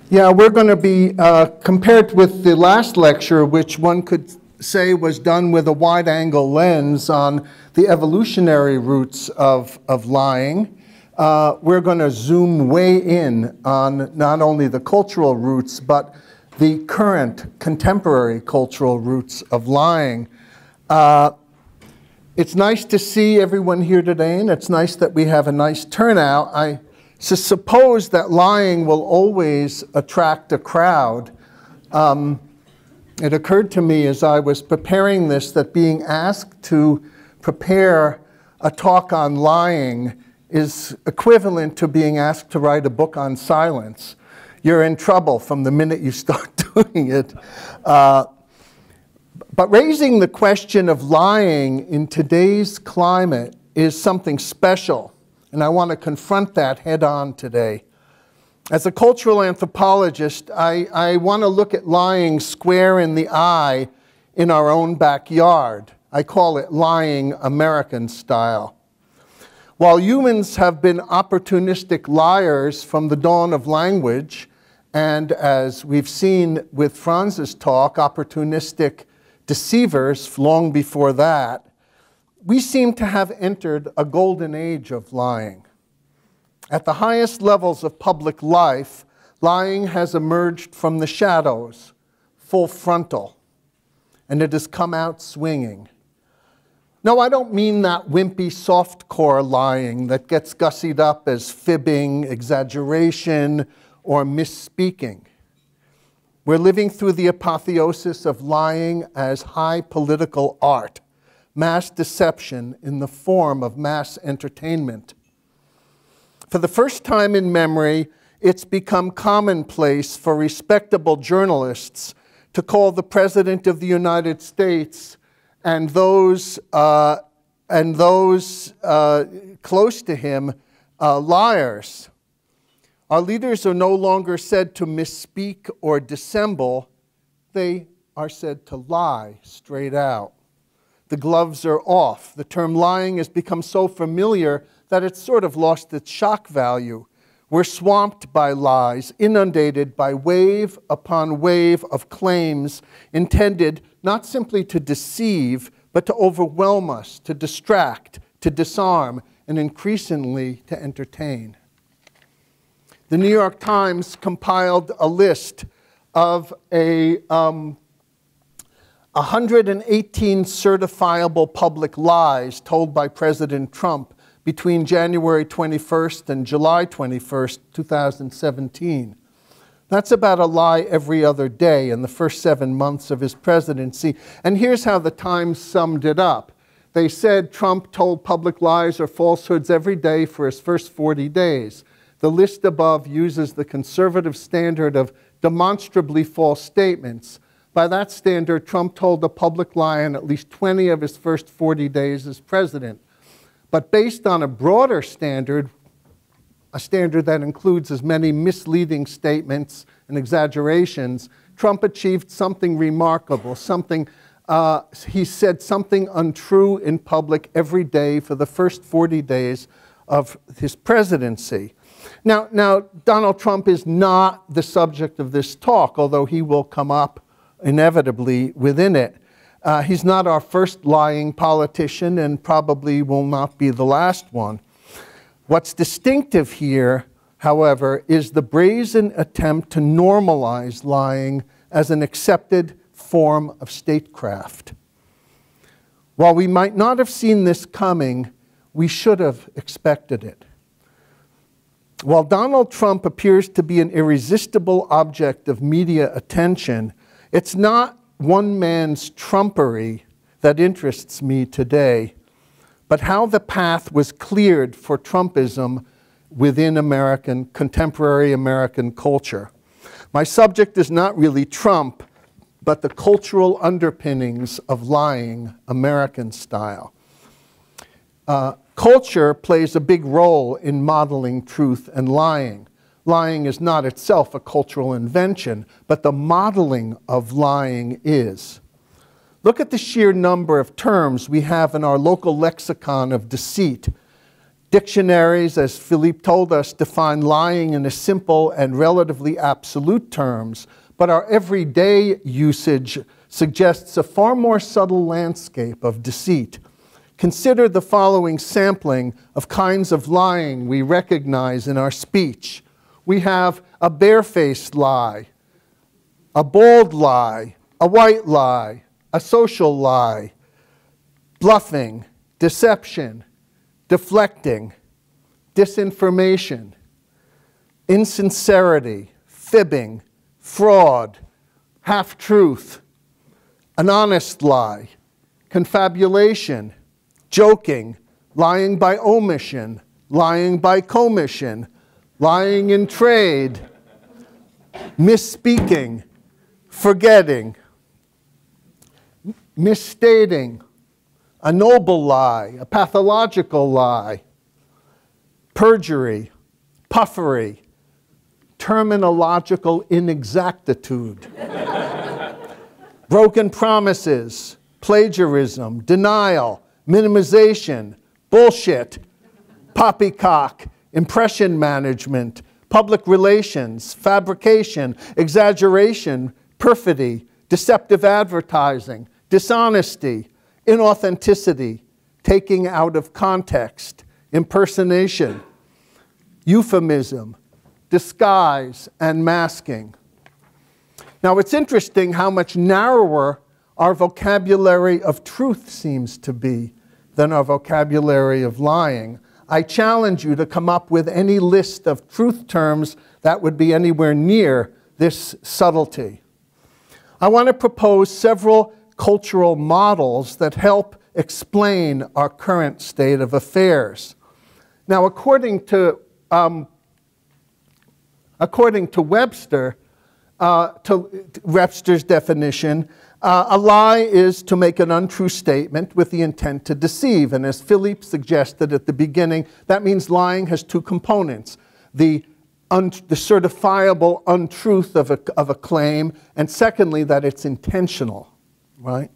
Yeah, we're going to be, compared with the last lecture, which one could say was done with a wide-angle lens on the evolutionary roots of lying, we're going to zoom way in on not only the cultural roots, but the current contemporary cultural roots of lying. It's nice to see everyone here today, and it's nice that we have a nice turnout. I suppose that lying will always attract a crowd. It occurred to me as I was preparing this that being asked to prepare a talk on lying is equivalent to being asked to write a book on silence. You're in trouble from the minute you start doing it. But raising the question of lying in today's climate is something special, and I want to confront that head on today. As a cultural anthropologist, I want to look at lying square in the eye in our own backyard. I call it lying American style. While humans have been opportunistic liars from the dawn of language, and as we've seen with Franz's talk, opportunistic deceivers long before that, we seem to have entered a golden age of lying. At the highest levels of public life, lying has emerged from the shadows, full frontal, and it has come out swinging. No, I don't mean that wimpy soft-core lying that gets gussied up as fibbing, exaggeration, or misspeaking. We're living through the apotheosis of lying as high political art, mass deception in the form of mass entertainment. For the first time in memory, it's become commonplace for respectable journalists to call the President of the United States and those close to him liars. Our leaders are no longer said to misspeak or dissemble. They are said to lie straight out. The gloves are off. The term lying has become so familiar that it's sort of lost its shock value. We're swamped by lies, inundated by wave upon wave of claims intended not simply to deceive, but to overwhelm us, to distract, to disarm, and increasingly to entertain. The New York Times compiled a list of 118 certifiable public lies told by President Trump between January 21st and July 21st, 2017. That's about a lie every other day in the first 7 months of his presidency. And here's how the Times summed it up. They said Trump told public lies or falsehoods every day for his first 40 days. The list above uses the conservative standard of demonstrably false statements. By that standard, Trump told a public lie in at least 20 of his first 40 days as president. But based on a broader standard, a standard that includes as many misleading statements and exaggerations, Trump achieved something remarkable, he said something untrue in public every day for the first 40 days of his presidency. Now, Donald Trump is not the subject of this talk, although he will come up inevitably within it. He's not our first lying politician and probably will not be the last one. What's distinctive here, however, is the brazen attempt to normalize lying as an accepted form of statecraft. While we might not have seen this coming, we should have expected it. While Donald Trump appears to be an irresistible object of media attention, it's not one man's trumpery that interests me today, but how the path was cleared for Trumpism within contemporary American culture. My subject is not really Trump, but the cultural underpinnings of lying American style. Culture plays a big role in modeling truth and lying. Lying is not itself a cultural invention, but the modeling of lying is. Look at the sheer number of terms we have in our local lexicon of deceit. Dictionaries, as Philippe told us, define lying in a simple and relatively absolute terms, but our everyday usage suggests a far more subtle landscape of deceit. Consider the following sampling of kinds of lying we recognize in our speech. We have a barefaced lie, a bold lie, a white lie, a social lie, bluffing, deception, deflecting, disinformation, insincerity, fibbing, fraud, half-truth, an honest lie, confabulation, joking, lying by omission, lying by commission, lying in trade, misspeaking, forgetting, misstating, a noble lie, a pathological lie, perjury, puffery, terminological inexactitude, broken promises, plagiarism, denial, minimization, bullshit, poppycock, impression management, public relations, fabrication, exaggeration, perfidy, deceptive advertising, dishonesty, inauthenticity, taking out of context, impersonation, euphemism, disguise, and masking. Now, it's interesting how much narrower our vocabulary of truth seems to be than our vocabulary of lying. I challenge you to come up with any list of truth terms that would be anywhere near this subtlety. I want to propose several cultural models that help explain our current state of affairs. Now, according to Webster, Webster's definition, a lie is to make an untrue statement with the intent to deceive. And as Philippe suggested at the beginning, that means lying has two components: the certifiable untruth of a claim, and secondly, that it's intentional, right?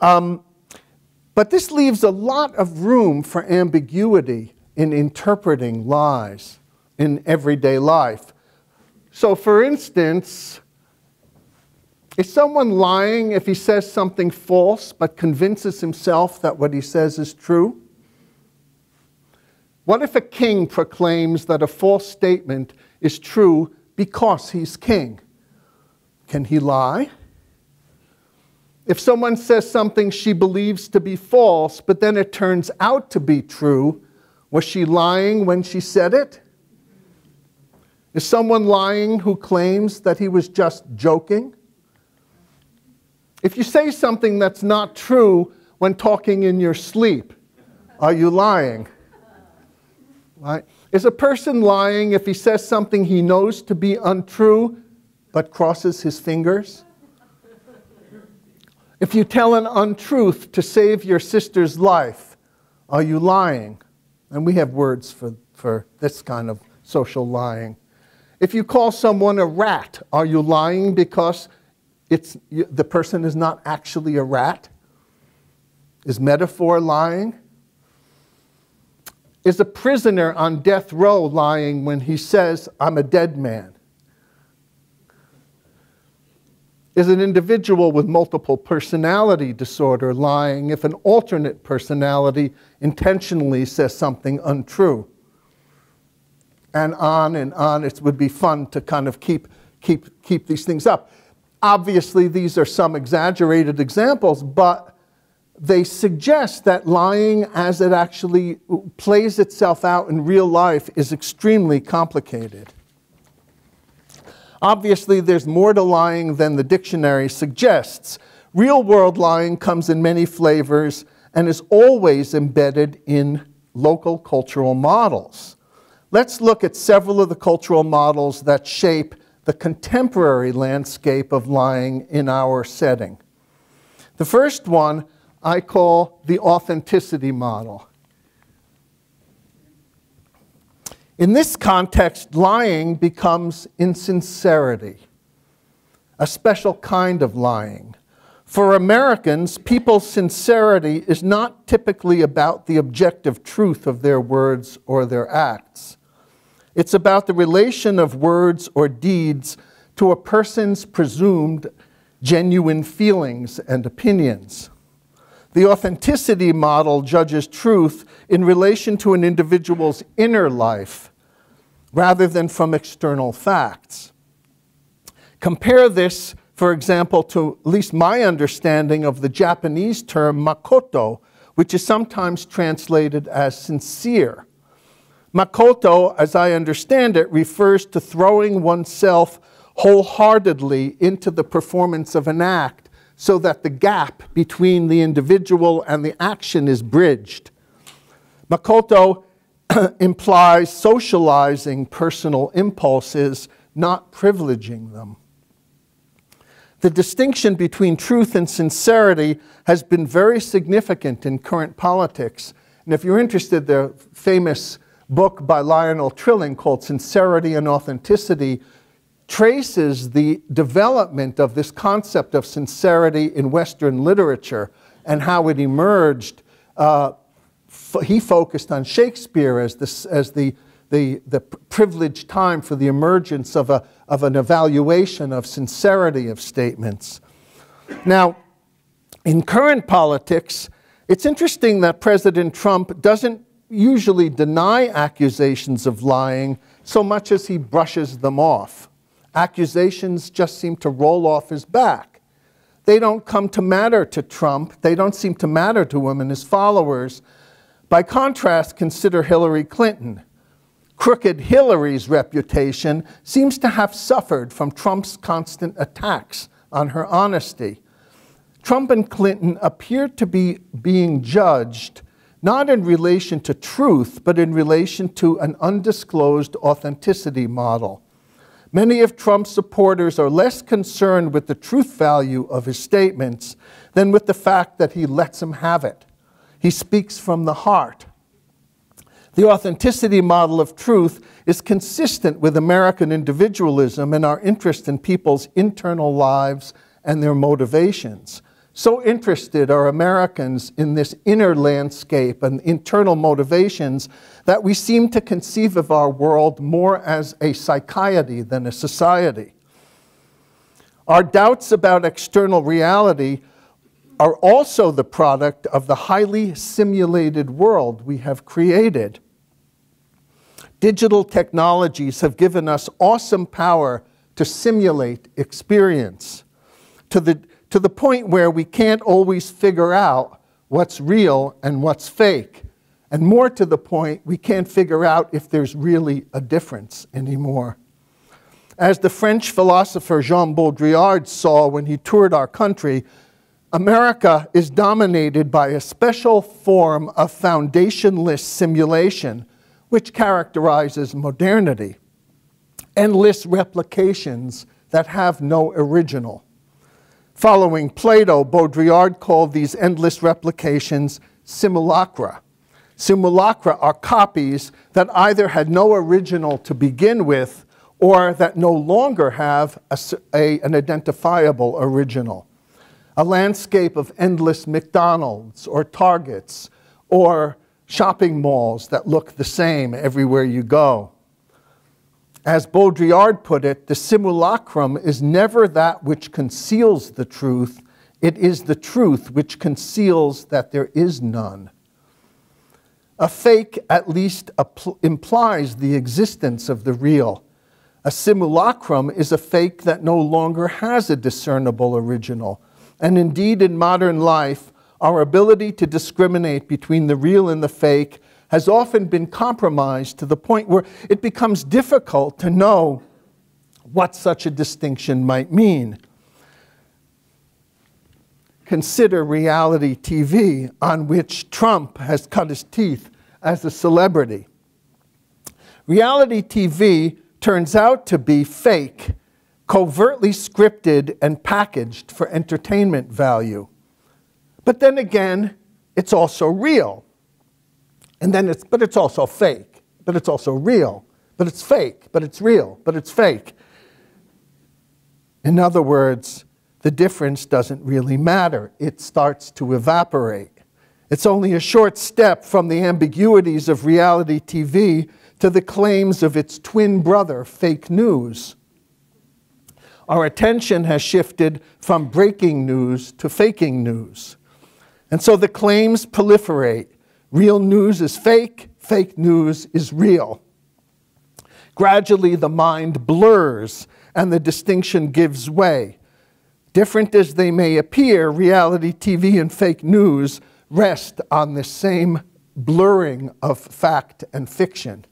But this leaves a lot of room for ambiguity in interpreting lies in everyday life. So, for instance, is someone lying if he says something false but convinces himself that what he says is true? What if a king proclaims that a false statement is true because he's king? Can he lie? If someone says something she believes to be false, but then it turns out to be true, was she lying when she said it? Is someone lying who claims that he was just joking? If you say something that's not true when talking in your sleep, are you lying? Right? Is a person lying if he says something he knows to be untrue but crosses his fingers? If you tell an untruth to save your sister's life, are you lying? And we have words for this kind of social lying. If you call someone a rat, are you lying because the person is not actually a rat? Is metaphor lying? Is a prisoner on death row lying when he says, "I'm a dead man"? Is an individual with multiple personality disorder lying if an alternate personality intentionally says something untrue? And on, it would be fun to kind of keep these things up. Obviously, these are some exaggerated examples, but they suggest that lying as it actually plays itself out in real life is extremely complicated. Obviously, there's more to lying than the dictionary suggests. Real-world lying comes in many flavors and is always embedded in local cultural models. Let's look at several of the cultural models that shape the contemporary landscape of lying in our setting. The first one I call the authenticity model. In this context, lying becomes insincerity, a special kind of lying. For Americans, people's sincerity is not typically about the objective truth of their words or their acts. It's about the relation of words or deeds to a person's presumed genuine feelings and opinions. The authenticity model judges truth in relation to an individual's inner life rather than from external facts. Compare this, for example, to at least my understanding of the Japanese term makoto, which is sometimes translated as sincere. Makoto, as I understand it, refers to throwing oneself wholeheartedly into the performance of an act so that the gap between the individual and the action is bridged. Makoto implies socializing personal impulses, not privileging them. The distinction between truth and sincerity has been very significant in current politics. And if you're interested, the famous book by Lionel Trilling called Sincerity and Authenticity traces the development of this concept of sincerity in Western literature and how it emerged. He focused on Shakespeare as the privileged time for the emergence of an evaluation of sincerity of statements. Now, in current politics, it's interesting that President Trump doesn't usually deny accusations of lying so much as he brushes them off. Accusations just seem to roll off his back. They don't come to matter to Trump. They don't seem to matter to him and his followers. By contrast, consider Hillary Clinton. Crooked Hillary's reputation seems to have suffered from Trump's constant attacks on her honesty. Trump and Clinton appear to be being judged not in relation to truth, but in relation to an undisclosed authenticity model. Many of Trump's supporters are less concerned with the truth value of his statements than with the fact that he lets them have it. He speaks from the heart. The authenticity model of truth is consistent with American individualism and our interest in people's internal lives and their motivations. So interested are Americans in this inner landscape and internal motivations that we seem to conceive of our world more as a psychiety than a society. Our doubts about external reality are also the product of the highly simulated world we have created. Digital technologies have given us awesome power to simulate experience to the point where we can't always figure out what's real and what's fake. And more to the point, we can't figure out if there's really a difference anymore. As the French philosopher Jean Baudrillard saw when he toured our country, America is dominated by a special form of foundationless simulation which characterizes modernity. Endless replications that have no original. Following Plato, Baudrillard called these endless replications simulacra. Simulacra are copies that either had no original to begin with or that no longer have an identifiable original. A landscape of endless McDonald's or Targets or shopping malls that look the same everywhere you go. As Baudrillard put it, the simulacrum is never that which conceals the truth, it is the truth which conceals that there is none. A fake at least implies the existence of the real. A simulacrum is a fake that no longer has a discernible original. And indeed, in modern life, our ability to discriminate between the real and the fake has often been compromised to the point where it becomes difficult to know what such a distinction might mean. Consider reality TV, on which Trump has cut his teeth as a celebrity. Reality TV turns out to be fake, covertly scripted and packaged for entertainment value. But then again, it's also real. And then but it's also fake, but it's also real, but it's fake, but it's real, but it's fake. In other words, the difference doesn't really matter. It starts to evaporate. It's only a short step from the ambiguities of reality TV to the claims of its twin brother, fake news. Our attention has shifted from breaking news to faking news. And so the claims proliferate. Real news is fake, fake news is real. Gradually, the mind blurs and the distinction gives way. Different as they may appear, reality TV and fake news rest on the same blurring of fact and fiction.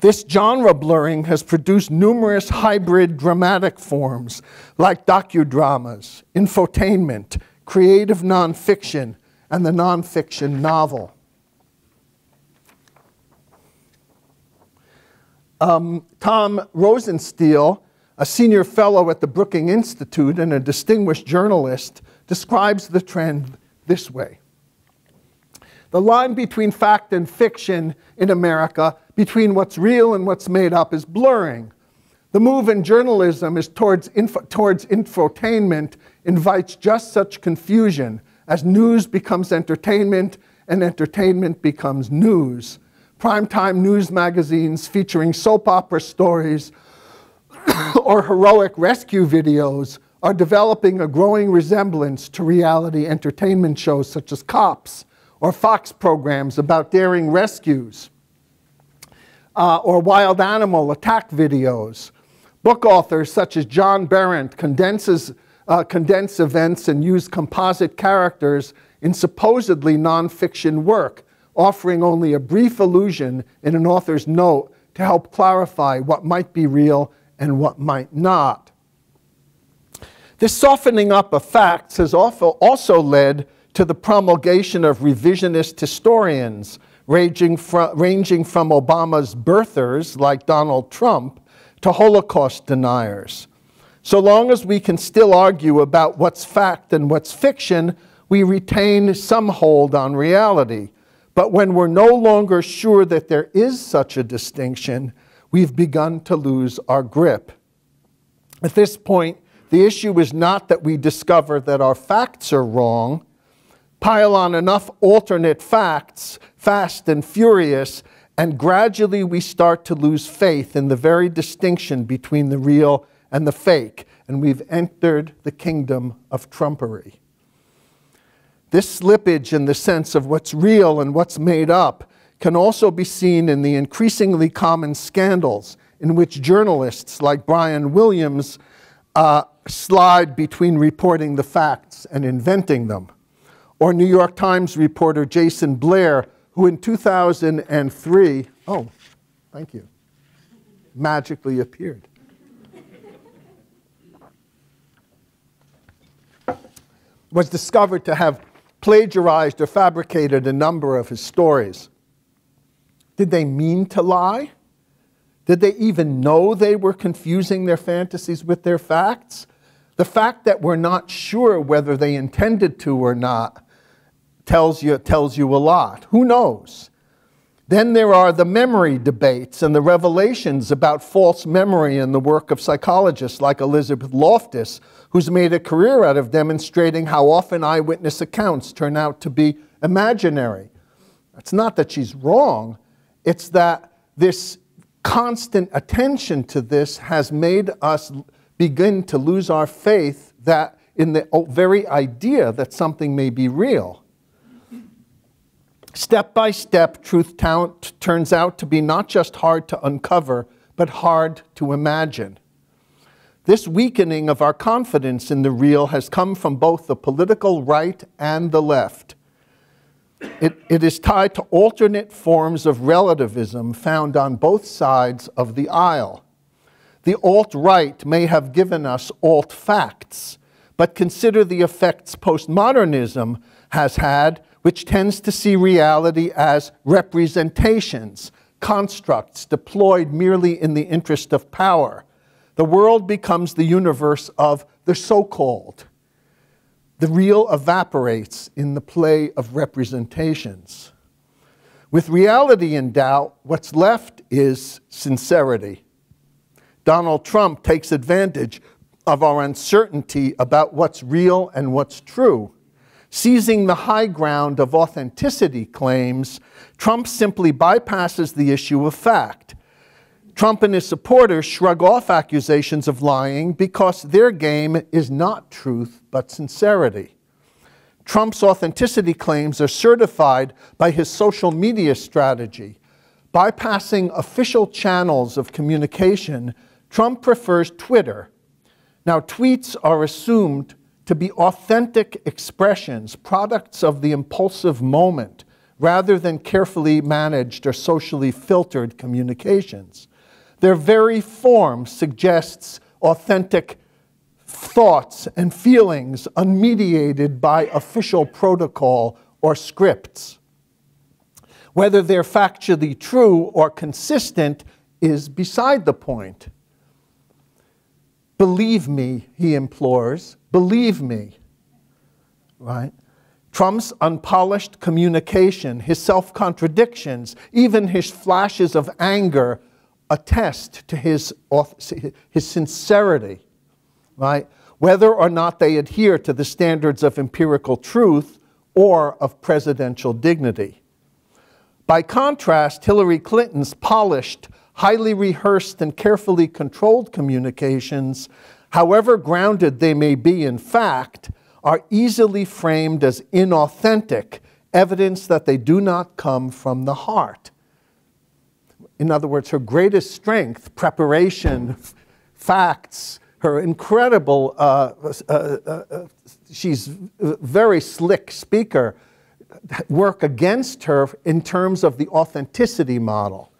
This genre blurring has produced numerous hybrid dramatic forms like docudramas, infotainment, creative nonfiction, and the nonfiction novel. Tom Rosenstiel, a senior fellow at the Brookings Institute and a distinguished journalist, describes the trend this way. The line between fact and fiction in America, between what's real and what's made up, is blurring. The move in journalism is towards infotainment, invites just such confusion as news becomes entertainment and entertainment becomes news. Primetime news magazines featuring soap opera stories or heroic rescue videos are developing a growing resemblance to reality entertainment shows such as Cops or Fox programs about daring rescues or wild animal attack videos. Book authors such as John Berendt condense events and use composite characters in supposedly nonfiction work, offering only a brief allusion in an author's note to help clarify what might be real and what might not. This softening up of facts has also led to the promulgation of revisionist historians, ranging from Obama's birthers, like Donald Trump, to Holocaust deniers. So long as we can still argue about what's fact and what's fiction, we retain some hold on reality. But when we're no longer sure that there is such a distinction, we've begun to lose our grip. At this point, the issue is not that we discover that our facts are wrong, pile on enough alternate facts, fast and furious, and gradually we start to lose faith in the very distinction between the real and the fake, and we've entered the kingdom of Trumpery. This slippage in the sense of what's real and what's made up can also be seen in the increasingly common scandals in which journalists like Brian Williams slide between reporting the facts and inventing them. Or New York Times reporter Jason Blair, who in 2003, oh, thank you, magically appeared. Was discovered to have plagiarized or fabricated a number of his stories. Did they mean to lie? Did they even know they were confusing their fantasies with their facts? The fact that we're not sure whether they intended to or not tells you a lot. Who knows? Then there are the memory debates and the revelations about false memory in the work of psychologists like Elizabeth Loftus, who's made a career out of demonstrating how often eyewitness accounts turn out to be imaginary. It's not that she's wrong, it's that this constant attention to this has made us begin to lose our faith that in the very idea that something may be real. Step by step, truth turns out to be not just hard to uncover, but hard to imagine. This weakening of our confidence in the real has come from both the political right and the left. It is tied to alternate forms of relativism found on both sides of the aisle. The alt-right may have given us alt-facts, but consider the effects postmodernism has had, which tends to see reality as representations, constructs deployed merely in the interest of power. The world becomes the universe of the so-called. The real evaporates in the play of representations. With reality in doubt, what's left is sincerity. Donald Trump takes advantage of our uncertainty about what's real and what's true. Seizing the high ground of authenticity claims, Trump simply bypasses the issue of fact. Trump and his supporters shrug off accusations of lying because their game is not truth, but sincerity. Trump's authenticity claims are certified by his social media strategy. Bypassing official channels of communication, Trump prefers Twitter. Now, tweets are assumed to be authentic expressions, products of the impulsive moment, rather than carefully managed or socially filtered communications. Their very form suggests authentic thoughts and feelings unmediated by official protocol or scripts. Whether they're factually true or consistent is beside the point. Believe me, he implores. Believe me, right? Trump's unpolished communication, his self-contradictions, even his flashes of anger attest to his sincerity, right? Whether or not they adhere to the standards of empirical truth or of presidential dignity. By contrast, Hillary Clinton's polished, highly rehearsed and carefully controlled communications, however grounded they may be in fact, are easily framed as inauthentic, evidence that they do not come from the heart. In other words, her greatest strength, preparation, facts, her incredible, she's a very slick speaker, work against her in terms of the authenticity model,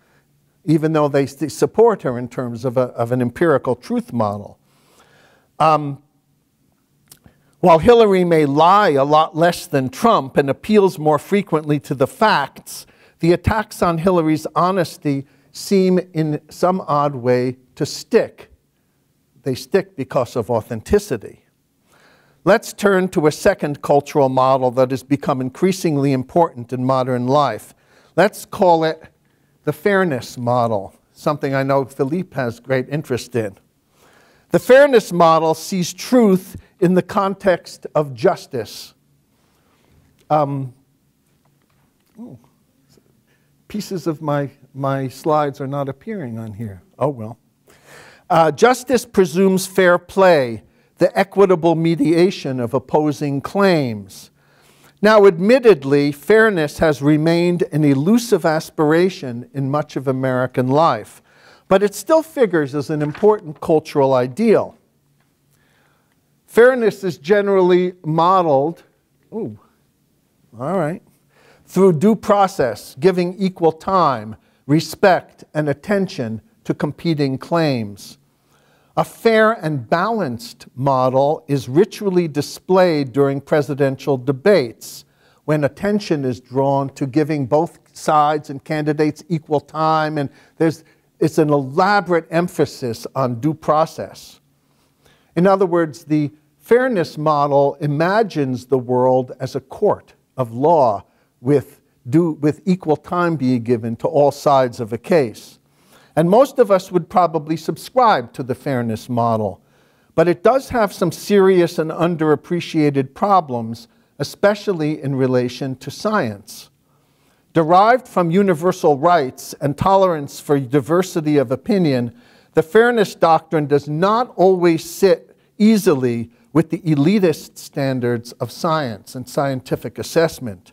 even though they support her in terms of an empirical truth model. While Hillary may lie a lot less than Trump and appeals more frequently to the facts, the attacks on Hillary's honesty seem in some odd way to stick. They stick because of authenticity. Let's turn to a second cultural model that has become increasingly important in modern life. Let's call it the fairness model, something I know Philippe has great interest in. The fairness model sees truth in the context of justice. Pieces of my slides are not appearing on here. Oh, well. Justice presumes fair play, the equitable mediation of opposing claims. Now, admittedly, fairness has remained an elusive aspiration in much of American life, but it still figures as an important cultural ideal. Fairness is generally modeled, through due process, giving equal time, respect, and attention to competing claims. A fair and balanced model is ritually displayed during presidential debates, when attention is drawn to giving both sides and candidates equal time, and it's an elaborate emphasis on due process. In other words, the fairness model imagines the world as a court of law with equal time being given to all sides of a case. And most of us would probably subscribe to the fairness model, but it does have some serious and underappreciated problems, especially in relation to science. Derived from universal rights and tolerance for diversity of opinion, the fairness doctrine does not always sit easily with the elitist standards of science and scientific assessment.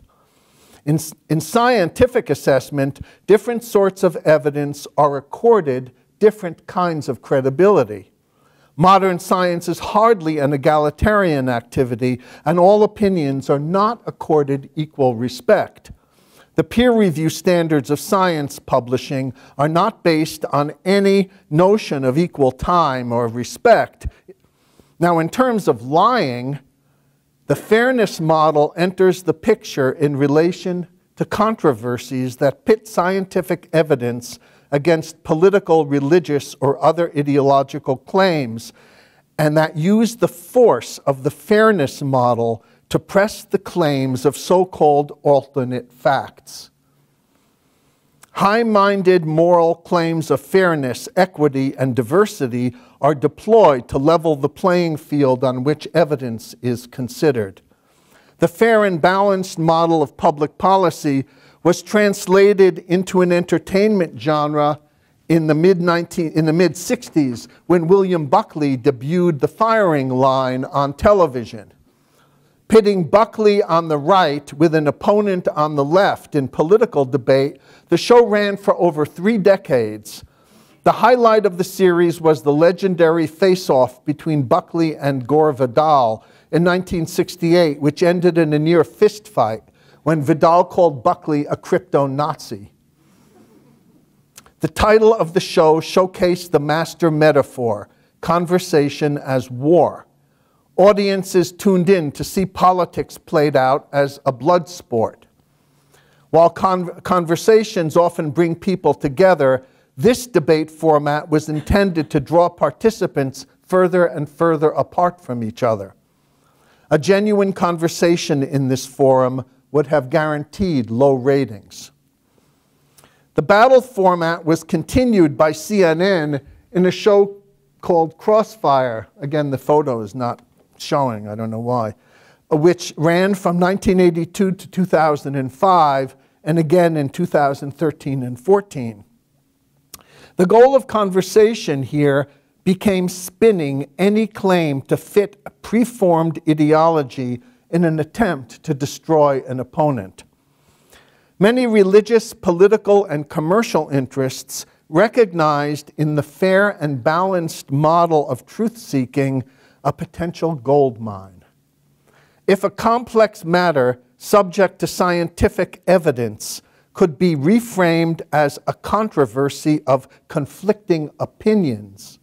In scientific assessment, different sorts of evidence are accorded different kinds of credibility. Modern science is hardly an egalitarian activity, and all opinions are not accorded equal respect. The peer review standards of science publishing are not based on any notion of equal time or respect. Now, in terms of lying, the fairness model enters the picture in relation to controversies that pit scientific evidence against political, religious, or other ideological claims, and that use the force of the fairness model to press the claims of so-called alternate facts. High-minded moral claims of fairness, equity, and diversity are deployed to level the playing field on which evidence is considered. The fair and balanced model of public policy was translated into an entertainment genre in the mid-60s when William Buckley debuted the firing line on television. Pitting Buckley on the right with an opponent on the left in political debate, the show ran for over 3 decades. The highlight of the series was the legendary face-off between Buckley and Gore Vidal in 1968, which ended in a near fistfight when Vidal called Buckley a crypto-Nazi. The title of the show showcased the master metaphor, conversation as war. Audiences tuned in to see politics played out as a blood sport. While conversations often bring people together, this debate format was intended to draw participants further and further apart from each other. A genuine conversation in this forum would have guaranteed low ratings. The battle format was continued by CNN in a show called Crossfire. Again, the photo is not showing, I don't know why, which ran from 1982 to 2005 and again in 2013 and 14. The goal of conversation here became spinning any claim to fit a preformed ideology in an attempt to destroy an opponent. Many religious, political, and commercial interests recognized in the fair and balanced model of truth-seeking a potential gold mine. If a complex matter subject to scientific evidence could be reframed as a controversy of conflicting opinions,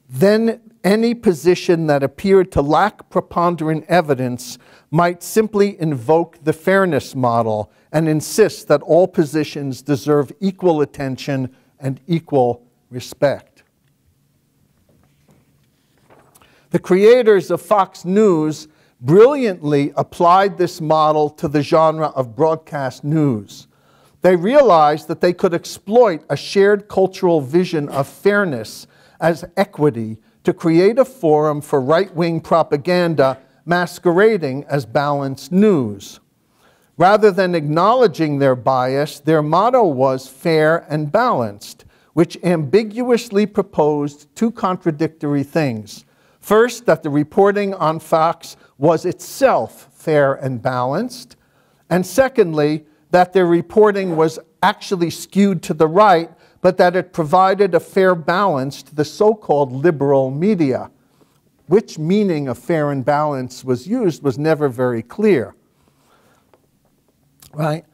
then any position that appeared to lack preponderant evidence might simply invoke the fairness model and insist that all positions deserve equal attention and equal respect. The creators of Fox News brilliantly applied this model to the genre of broadcast news. They realized that they could exploit a shared cultural vision of fairness as equity to create a forum for right-wing propaganda masquerading as balanced news. Rather than acknowledging their bias, their motto was fair and balanced, which ambiguously proposed 2 contradictory things. First, that the reporting on Fox was itself fair and balanced, and secondly, that their reporting was actually skewed to the right, but that it provided a fair balance to the so-called liberal media. Which meaning of fair and balanced was used was never very clear. Right?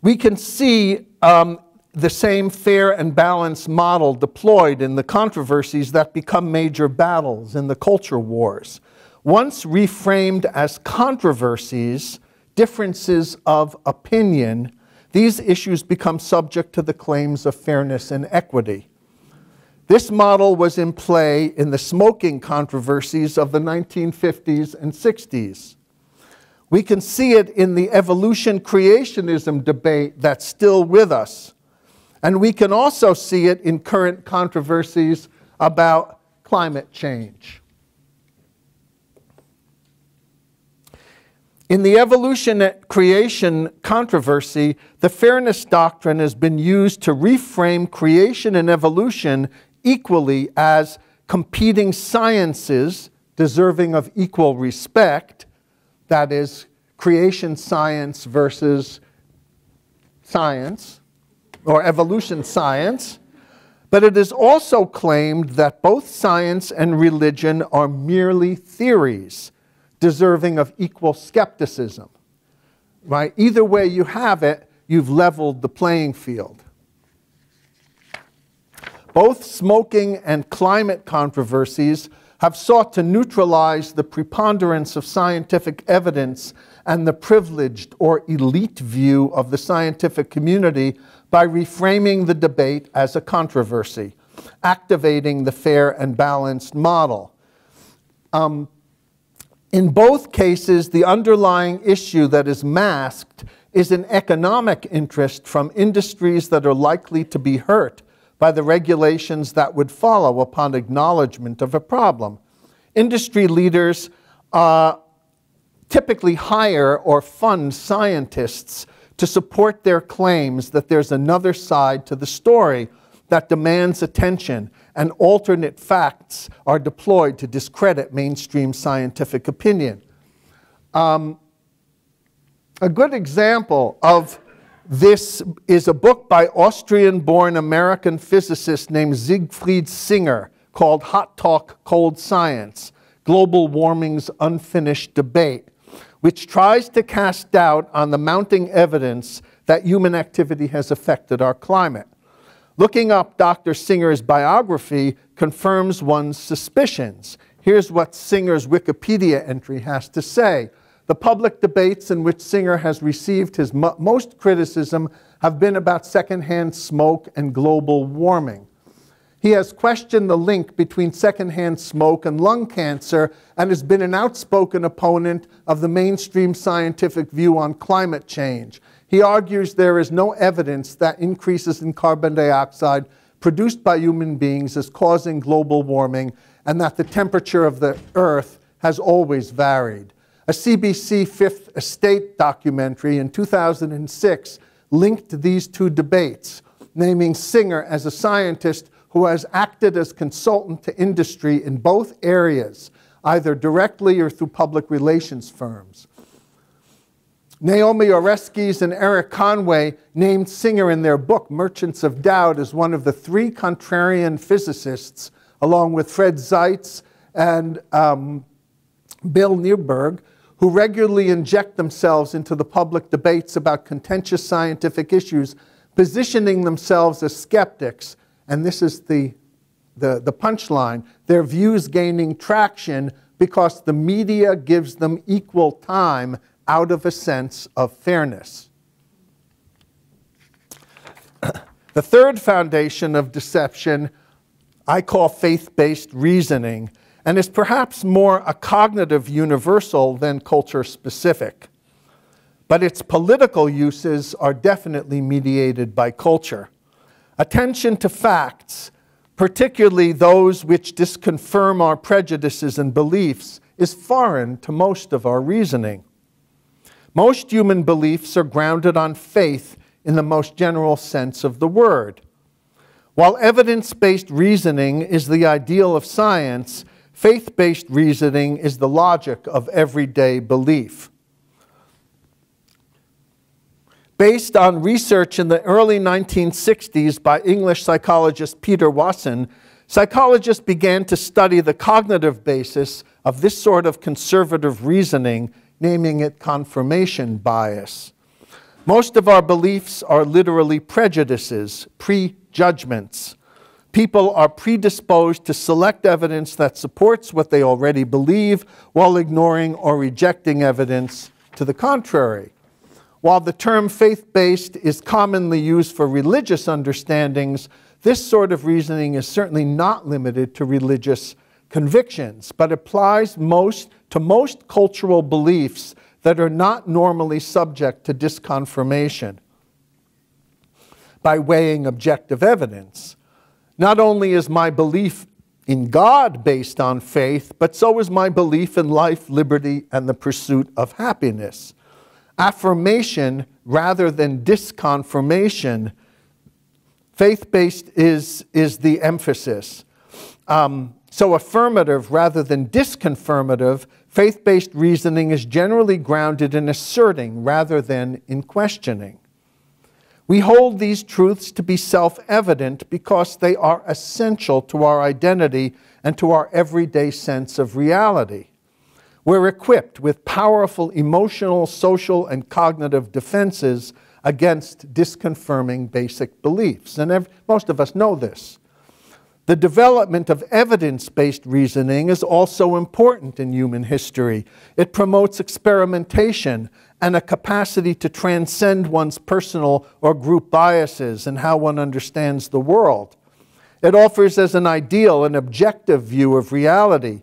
We can see the same fair and balanced model deployed in the controversies that become major battles in the culture wars. Once reframed as controversies, differences of opinion, these issues become subject to the claims of fairness and equity. This model was in play in the smoking controversies of the 1950s and 60s. We can see it in the evolution-creationism debate that's still with us. And we can also see it in current controversies about climate change. In the evolution-creation controversy, the fairness doctrine has been used to reframe creation and evolution equally as competing sciences deserving of equal respect. That is, creation science versus science, or evolution science. But it is also claimed that both science and religion are merely theories, deserving of equal skepticism. Right? Either way you have it, you've leveled the playing field. Both smoking and climate controversies have sought to neutralize the preponderance of scientific evidence and the privileged or elite view of the scientific community by reframing the debate as a controversy, activating the fair and balanced model. In both cases, the underlying issue that is masked is an economic interest from industries that are likely to be hurt by the regulations that would follow upon acknowledgement of a problem. Industry leaders typically hire or fund scientists to support their claims that there's another side to the story that demands attention, and alternate facts are deployed to discredit mainstream scientific opinion. A good example of this is a book by Austrian-born American physicist named Siegfried Singer called Hot Talk, Cold Science: Global Warming's Unfinished Debate, which tries to cast doubt on the mounting evidence that human activity has affected our climate. Looking up Dr. Singer's biography confirms one's suspicions. Here's what Singer's Wikipedia entry has to say. The public debates in which Singer has received his most criticism have been about secondhand smoke and global warming. He has questioned the link between secondhand smoke and lung cancer and has been an outspoken opponent of the mainstream scientific view on climate change. He argues there is no evidence that increases in carbon dioxide produced by human beings is causing global warming, and that the temperature of the Earth has always varied. A CBC Fifth Estate documentary in 2006 linked these two debates, naming Singer as a scientist who has acted as consultant to industry in both areas, either directly or through public relations firms. Naomi Oreskes and Eric Conway named Singer in their book Merchants of Doubt as one of the three contrarian physicists, along with Fred Zeitz and Bill Newberg, who regularly inject themselves into the public debates about contentious scientific issues, positioning themselves as skeptics. And this is the punchline: their views gaining traction because the media gives them equal time out of a sense of fairness. The third foundation of deception I call faith-based reasoning, and is perhaps more a cognitive universal than culture-specific. But its political uses are definitely mediated by culture. Attention to facts, particularly those which disconfirm our prejudices and beliefs, is foreign to most of our reasoning. Most human beliefs are grounded on faith in the most general sense of the word. While evidence-based reasoning is the ideal of science, faith-based reasoning is the logic of everyday belief. Based on research in the early 1960s by English psychologist Peter Wasson, psychologists began to study the cognitive basis of this sort of conservative reasoning, naming it confirmation bias. Most of our beliefs are literally prejudices, prejudgments. People are predisposed to select evidence that supports what they already believe while ignoring or rejecting evidence to the contrary. While the term faith-based is commonly used for religious understandings, this sort of reasoning is certainly not limited to religious convictions, but applies to most cultural beliefs that are not normally subject to disconfirmation by weighing objective evidence. Not only is my belief in God based on faith, but so is my belief in life, liberty, and the pursuit of happiness. Affirmation rather than disconfirmation, faith-based is the emphasis. So affirmative rather than disconfirmative, faith-based reasoning is generally grounded in asserting rather than in questioning. We hold these truths to be self-evident because they are essential to our identity and to our everyday sense of reality. We're equipped with powerful emotional, social, and cognitive defenses against disconfirming basic beliefs. And most of us know this. The development of evidence-based reasoning is also important in human history. It promotes experimentation and a capacity to transcend one's personal or group biases and how one understands the world. It offers as an ideal an objective view of reality,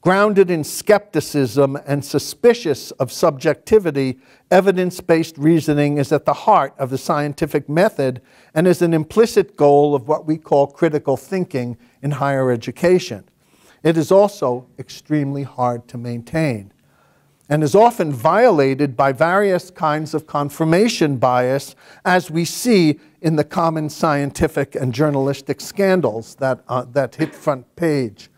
Grounded in skepticism and suspicious of subjectivity, evidence-based reasoning is at the heart of the scientific method and is an implicit goal of what we call critical thinking in higher education. It is also extremely hard to maintain and is often violated by various kinds of confirmation bias, as we see in the common scientific and journalistic scandals that hit front page.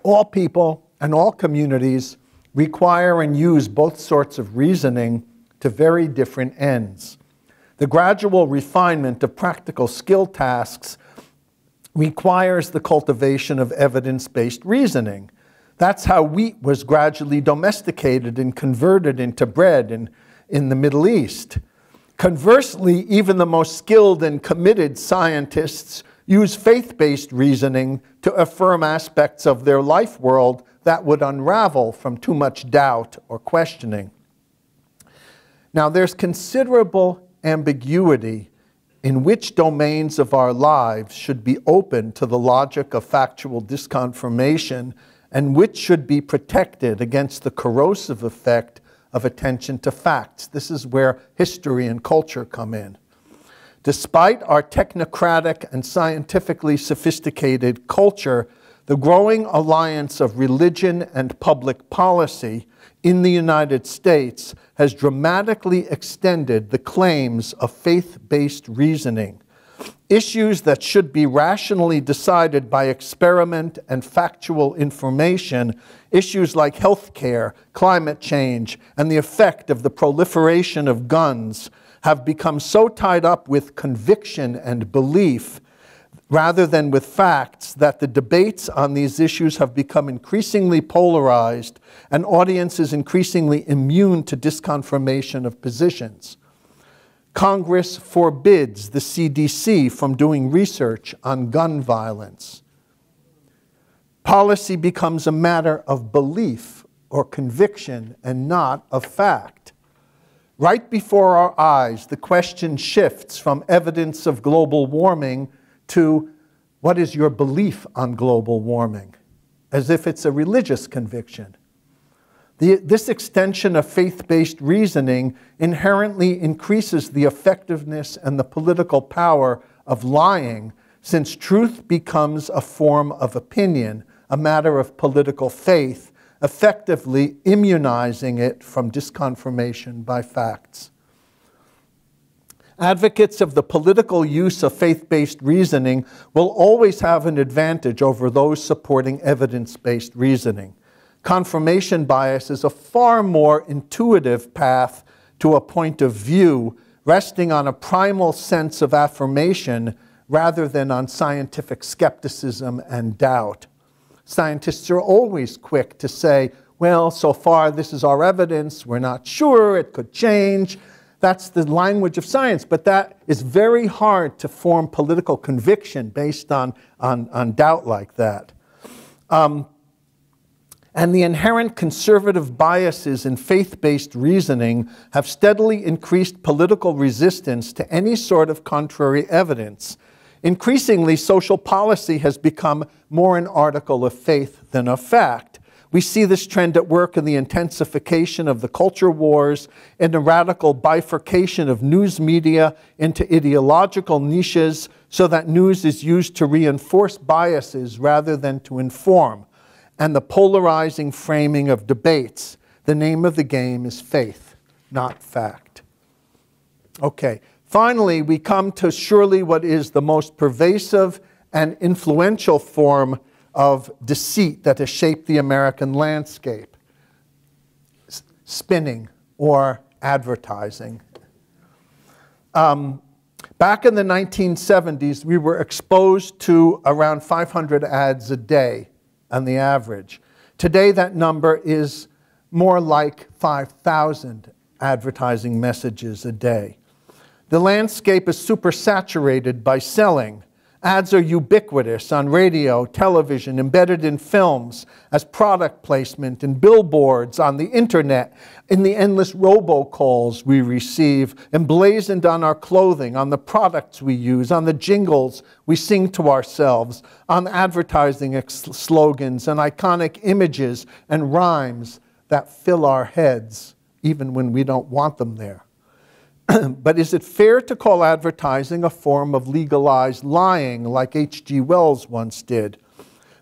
All people and all communities require and use both sorts of reasoning to very different ends. The gradual refinement of practical skill tasks requires the cultivation of evidence-based reasoning. That's how wheat was gradually domesticated and converted into bread in the Middle East. Conversely, even the most skilled and committed scientists use faith-based reasoning to affirm aspects of their life world that would unravel from too much doubt or questioning. Now, there's considerable ambiguity in which domains of our lives should be open to the logic of factual disconfirmation and which should be protected against the corrosive effect of attention to facts. This is where history and culture come in. Despite our technocratic and scientifically sophisticated culture, the growing alliance of religion and public policy in the United States has dramatically extended the claims of faith-based reasoning. Issues that should be rationally decided by experiment and factual information, issues like healthcare, climate change, and the effect of the proliferation of guns, have become so tied up with conviction and belief rather than with facts that the debates on these issues have become increasingly polarized and audiences increasingly immune to disconfirmation of positions. Congress forbids the CDC from doing research on gun violence. Policy becomes a matter of belief or conviction and not of fact. Right before our eyes, the question shifts from evidence of global warming to what is your belief on global warming, as if it's a religious conviction. This extension of faith-based reasoning inherently increases the effectiveness and the political power of lying, since truth becomes a form of opinion, a matter of political faith, effectively immunizing it from disconfirmation by facts. Advocates of the political use of faith-based reasoning will always have an advantage over those supporting evidence-based reasoning. Confirmation bias is a far more intuitive path to a point of view, resting on a primal sense of affirmation rather than on scientific skepticism and doubt. Scientists are always quick to say, well, so far this is our evidence, we're not sure, it could change. That's the language of science, but that is very hard to form political conviction based on doubt like that. And the inherent conservative biases in faith-based reasoning have steadily increased political resistance to any sort of contrary evidence. Increasingly, social policy has become more an article of faith than of fact. We see this trend at work in the intensification of the culture wars, in the radical bifurcation of news media into ideological niches so that news is used to reinforce biases rather than to inform, and the polarizing framing of debates. The name of the game is faith, not fact. Okay. Finally, we come to surely what is the most pervasive and influential form of deceit that has shaped the American landscape: spinning or advertising. Back in the 1970s, we were exposed to around 500 ads a day on the average. Today, that number is more like 5,000 advertising messages a day. The landscape is supersaturated by selling, Ads are ubiquitous on radio, television, embedded in films, as product placement, in billboards, on the internet, in the endless robocalls we receive, emblazoned on our clothing, on the products we use, on the jingles we sing to ourselves, on advertising slogans and iconic images and rhymes that fill our heads, even when we don't want them there. But is it fair to call advertising a form of legalized lying like H.G. Wells once did?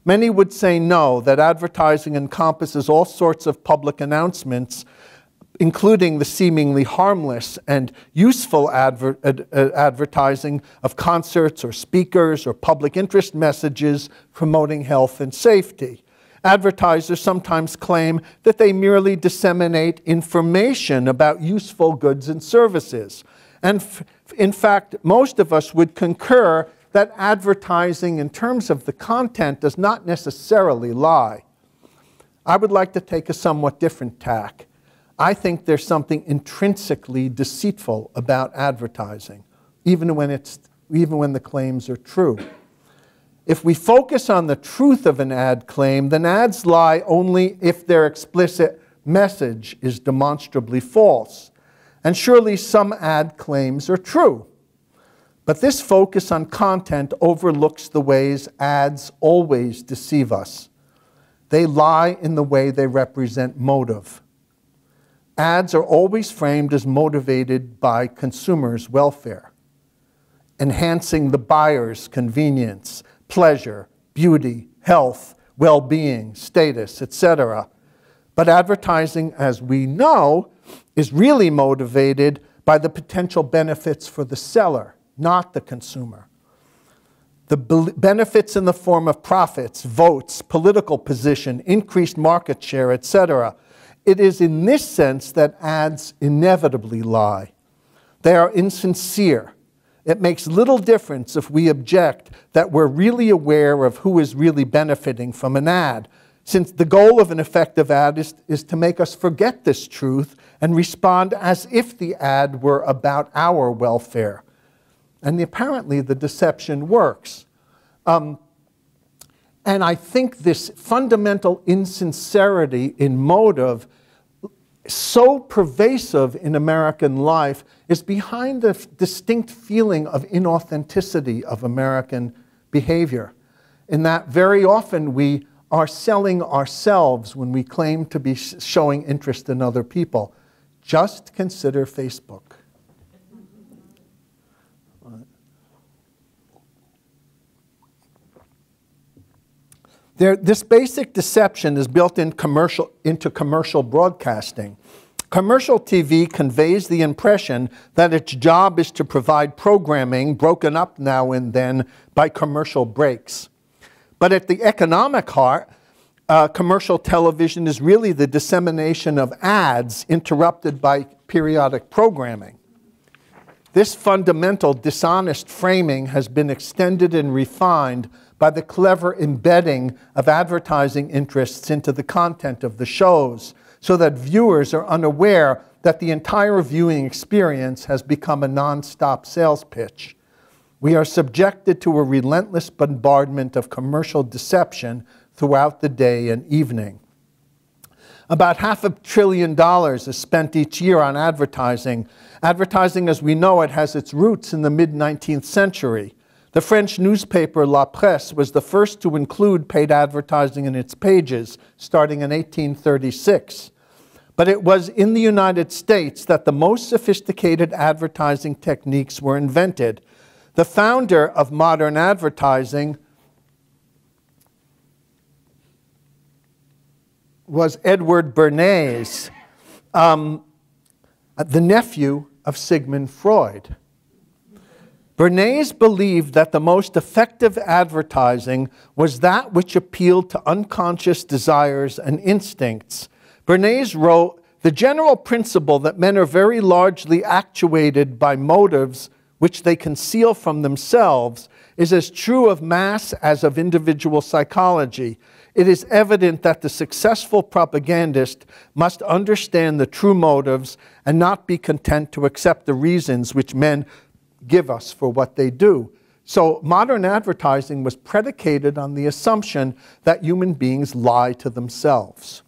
Many would say no, that advertising encompasses all sorts of public announcements, including the seemingly harmless and useful advertising of concerts or speakers or public interest messages promoting health and safety. Advertisers sometimes claim that they merely disseminate information about useful goods and services. And in fact, most of us would concur that advertising in terms of the content does not necessarily lie. I would like to take a somewhat different tack. I think there's something intrinsically deceitful about advertising, even when the claims are true. If we focus on the truth of an ad claim, then ads lie only if their explicit message is demonstrably false. And surely some ad claims are true. But this focus on content overlooks the ways ads always deceive us. They lie in the way they represent motive. Ads are always framed as motivated by consumers' welfare, enhancing the buyer's convenience, pleasure, beauty, health, well-being, status, etc. But advertising, as we know, is really motivated by the potential benefits for the seller, not the consumer. The benefits in the form of profits, votes, political position, increased market share, etc. It is in this sense that ads inevitably lie. They are insincere. It makes little difference if we object that we're really aware of who is really benefiting from an ad, since the goal of an effective ad is to make us forget this truth and respond as if the ad were about our welfare. And apparently the deception works. And I think this fundamental insincerity in motive, so pervasive in American life, is behind the distinct feeling of inauthenticity of American behavior, in that very often we are selling ourselves when we claim to be showing interest in other people. Just consider Facebook. This basic deception is built into commercial broadcasting. Commercial TV conveys the impression that its job is to provide programming broken up now and then by commercial breaks. But at the economic heart, commercial television is really the dissemination of ads interrupted by periodic programming. This fundamental dishonest framing has been extended and refined by the clever embedding of advertising interests into the content of the shows, so that viewers are unaware that the entire viewing experience has become a non-stop sales pitch. We are subjected to a relentless bombardment of commercial deception throughout the day and evening. About $500 billion is spent each year on advertising. Advertising as we know it has its roots in the mid-19th century. The French newspaper La Presse was the first to include paid advertising in its pages, starting in 1836. But it was in the United States that the most sophisticated advertising techniques were invented. The founder of modern advertising was Edward Bernays, the nephew of Sigmund Freud. Bernays believed that the most effective advertising was that which appealed to unconscious desires and instincts. Bernays wrote, "The general principle that men are very largely actuated by motives which they conceal from themselves is as true of mass as of individual psychology. It is evident that the successful propagandist must understand the true motives and not be content to accept the reasons which men give us for what they do." So modern advertising was predicated on the assumption that human beings lie to themselves.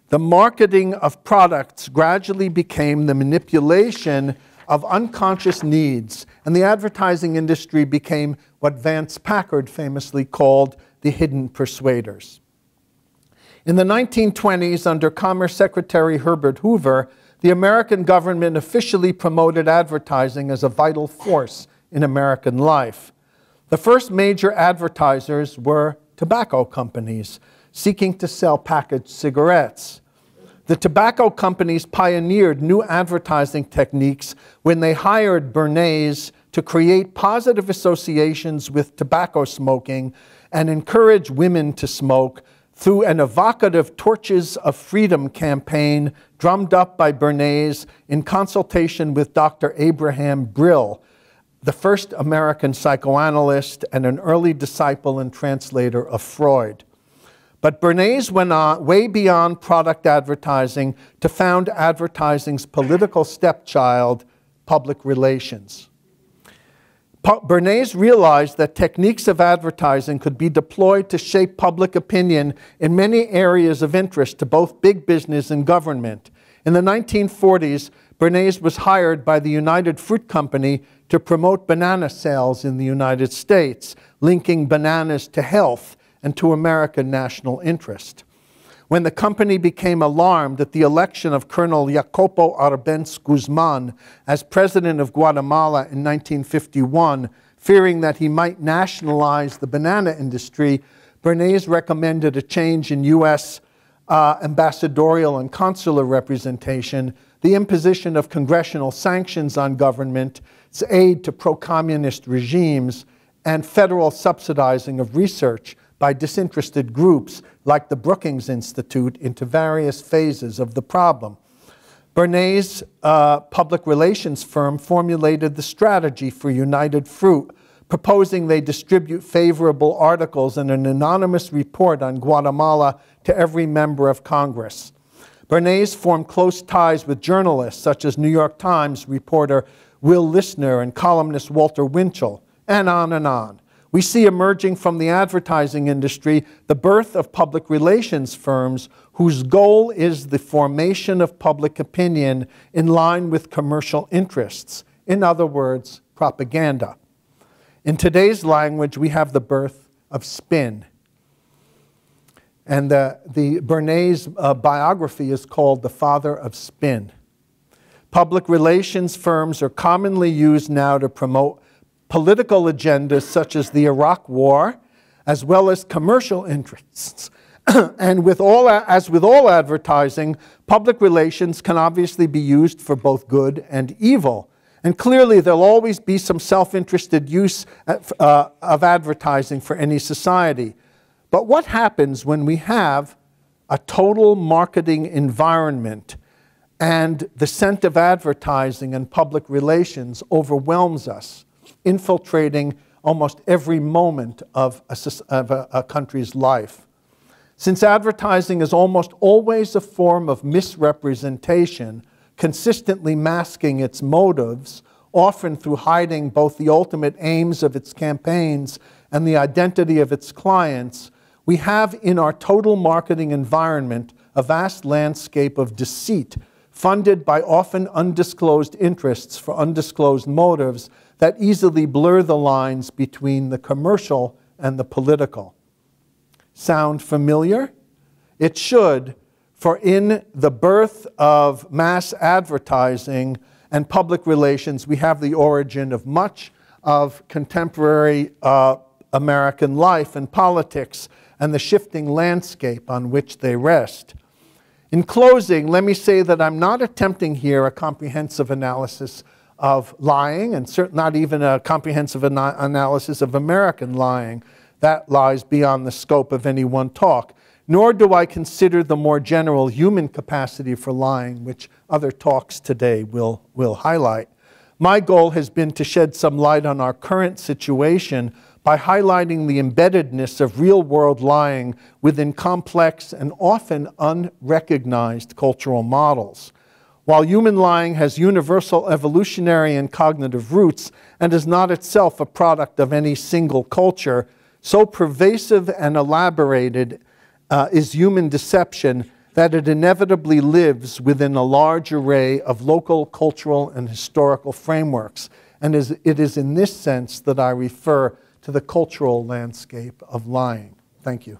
The marketing of products gradually became the manipulation of unconscious needs, and the advertising industry became what Vance Packard famously called the hidden persuaders. In the 1920s, under Commerce Secretary Herbert Hoover, the American government officially promoted advertising as a vital force in American life. The first major advertisers were tobacco companies seeking to sell packaged cigarettes. The tobacco companies pioneered new advertising techniques when they hired Bernays to create positive associations with tobacco smoking and encourage women to smoke through an evocative Torches of Freedom campaign drummed up by Bernays in consultation with Dr. Abraham Brill, the first American psychoanalyst and an early disciple and translator of Freud. But Bernays went on way beyond product advertising to found advertising's political stepchild, public relations. Bernays realized that techniques of advertising could be deployed to shape public opinion in many areas of interest to both big business and government. In the 1940s, Bernays was hired by the United Fruit Company to promote banana sales in the United States, linking bananas to health and to American national interest. When the company became alarmed at the election of Colonel Jacopo Arbenz Guzman as president of Guatemala in 1951, fearing that he might nationalize the banana industry, Bernays recommended a change in U.S. Ambassadorial and consular representation, the imposition of congressional sanctions on government, its aid to pro-communist regimes, and federal subsidizing of research by disinterested groups like the Brookings Institute into various phases of the problem. Bernays' public relations firm formulated the strategy for United Fruit, proposing they distribute favorable articles and an anonymous report on Guatemala to every member of Congress. Bernays formed close ties with journalists such as New York Times reporter Will Listner and columnist Walter Winchell, and on and on. We see emerging from the advertising industry the birth of public relations firms whose goal is the formation of public opinion in line with commercial interests. In other words, propaganda. In today's language, we have the birth of spin. And the Bernays biography is called The Father of Spin. Public relations firms are commonly used now to promote political agendas such as the Iraq War, as well as commercial interests. And as with all advertising, public relations can obviously be used for both good and evil. And clearly, there'll always be some self-interested use of advertising for any society. But what happens when we have a total marketing environment and the scent of advertising and public relations overwhelms us, infiltrating almost every moment of a country's life? Since advertising is almost always a form of misrepresentation, consistently masking its motives, often through hiding both the ultimate aims of its campaigns and the identity of its clients, we have in our total marketing environment a vast landscape of deceit funded by often undisclosed interests for undisclosed motives that easily blur the lines between the commercial and the political. Sound familiar? It should, for in the birth of mass advertising and public relations, we have the origin of much of contemporary American life and politics and the shifting landscape on which they rest. In closing, let me say that I'm not attempting here a comprehensive analysis of lying, and certainly not even a comprehensive analysis of American lying. That lies beyond the scope of any one talk. Nor do I consider the more general human capacity for lying, which other talks today will highlight. My goal has been to shed some light on our current situation by highlighting the embeddedness of real-world lying within complex and often unrecognized cultural models. While human lying has universal evolutionary and cognitive roots and is not itself a product of any single culture, so pervasive and elaborated is human deception that it inevitably lives within a large array of local, cultural, and historical frameworks. And it is in this sense that I refer to the cultural landscape of lying. Thank you.